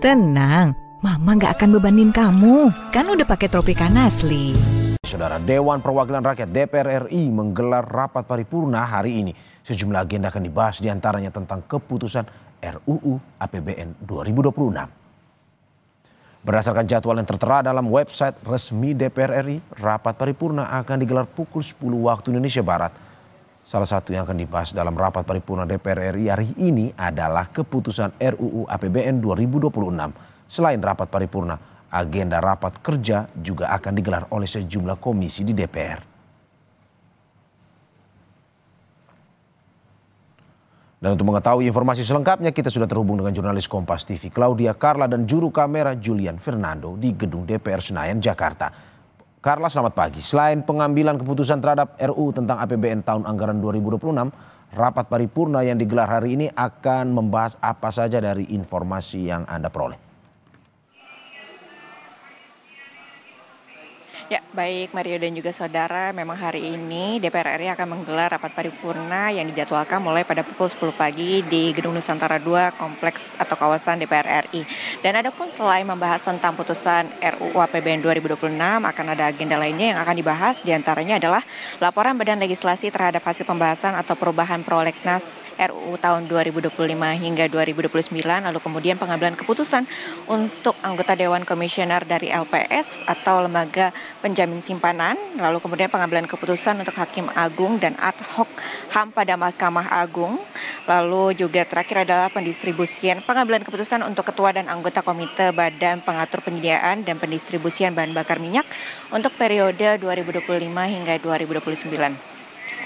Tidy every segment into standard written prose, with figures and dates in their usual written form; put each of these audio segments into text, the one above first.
Tenang, Mama nggak akan bebanin kamu. Kan udah pakai Tropicana asli. Saudara, Dewan Perwakilan Rakyat DPR RI menggelar rapat paripurna hari ini. Sejumlah agenda akan dibahas, diantaranya tentang keputusan RUU APBN 2026. Berdasarkan jadwal yang tertera dalam website resmi DPR RI, rapat paripurna akan digelar pukul 10 waktu Indonesia Barat. Salah satu yang akan dibahas dalam rapat paripurna DPR RI hari ini adalah keputusan RUU APBN 2026. Selain rapat paripurna, agenda rapat kerja juga akan digelar oleh sejumlah komisi di DPR. Dan untuk mengetahui informasi selengkapnya, kita sudah terhubung dengan jurnalis Kompas TV Claudia Carla dan juru kamera Julian Fernando di gedung DPR Senayan, Jakarta. Carla, selamat pagi. Selain pengambilan keputusan terhadap RUU tentang APBN tahun anggaran 2026, rapat paripurna yang digelar hari ini akan membahas apa saja dari informasi yang Anda peroleh? Ya, baik Mario dan juga saudara, memang hari ini DPR RI akan menggelar rapat paripurna yang dijadwalkan mulai pada pukul 10 pagi di Gedung Nusantara 2 Kompleks atau kawasan DPR RI. Dan adapun selain membahas tentang putusan RUU APBN 2026, akan ada agenda lainnya yang akan dibahas, diantaranya adalah laporan Badan Legislasi terhadap hasil pembahasan atau perubahan prolegnas RUU tahun 2025 hingga 2029, lalu kemudian pengambilan keputusan untuk anggota Dewan Komisioner dari LPS atau Lembaga Penjamin Simpanan, lalu kemudian pengambilan keputusan untuk Hakim Agung dan ad hoc HAM pada Mahkamah Agung, lalu juga terakhir adalah pendistribusian pengambilan keputusan untuk Ketua dan anggota Komite Badan Pengatur Penyediaan dan Pendistribusian Bahan Bakar Minyak untuk periode 2025 hingga 2029.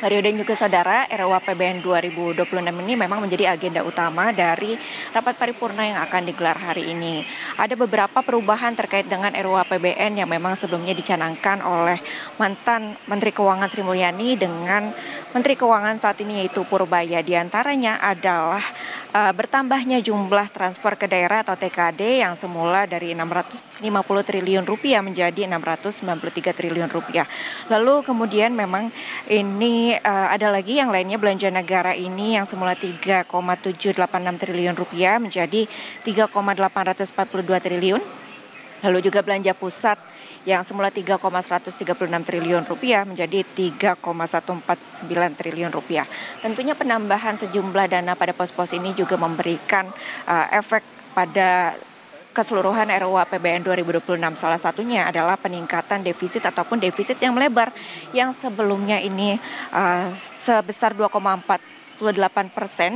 Mario dan juga saudara, RUU APBN 2026 ini memang menjadi agenda utama dari rapat paripurna yang akan digelar hari ini. Ada beberapa perubahan terkait dengan RUU APBN yang memang sebelumnya dicanangkan oleh mantan Menteri Keuangan Sri Mulyani dengan Menteri Keuangan saat ini yaitu Purbaya. Di antaranya adalah bertambahnya jumlah transfer ke daerah atau TKD yang semula dari 650 triliun rupiah menjadi 693 triliun rupiah. Lalu kemudian memang ini ada lagi yang lainnya, belanja negara ini yang semula 3,786 triliun rupiah menjadi 3,842 triliun. Lalu juga belanja pusat yang semula 3,136 triliun rupiah menjadi 3,149 triliun rupiah. Tentunya penambahan sejumlah dana pada pos-pos ini juga memberikan efek pada keseluruhan RUU APBN 2026. Salah satunya adalah peningkatan defisit ataupun defisit yang melebar yang sebelumnya ini sebesar 2,48%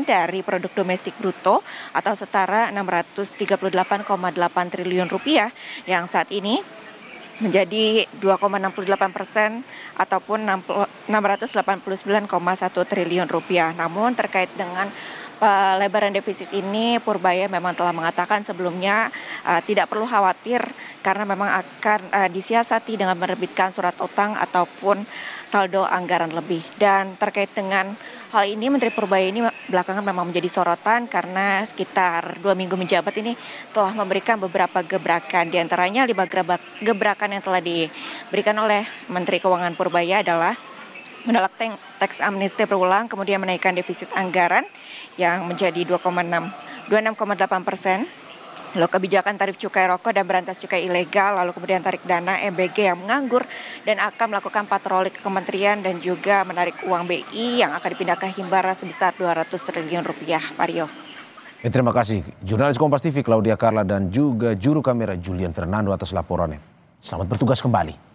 dari produk domestik bruto atau setara 638,8 triliun rupiah yang saat ini menjadi 2,68% ataupun 689,1 triliun rupiah. Namun terkait dengan pelebaran defisit ini, Purbaya memang telah mengatakan sebelumnya tidak perlu khawatir karena memang akan disiasati dengan menerbitkan surat utang ataupun saldo anggaran lebih. Dan terkait dengan hal ini, Menteri Purbaya ini belakangan memang menjadi sorotan karena sekitar 2 minggu menjabat ini telah memberikan beberapa gebrakan. Di antaranya 5 gebrakan yang telah diberikan oleh Menteri Keuangan Purbaya adalah menolak teks amnesti berulang, kemudian menaikkan defisit anggaran yang menjadi 26,8%, lalu kebijakan tarif cukai rokok dan berantas cukai ilegal, lalu kemudian tarik dana MBG yang menganggur dan akan melakukan patroli ke kementerian dan juga menarik uang BI yang akan dipindah ke Himbara sebesar 200 triliun rupiah. Mario. Terima kasih jurnalis Kompas TV Claudia Carla dan juga juru kamera Julian Fernando atas laporannya. Selamat bertugas kembali.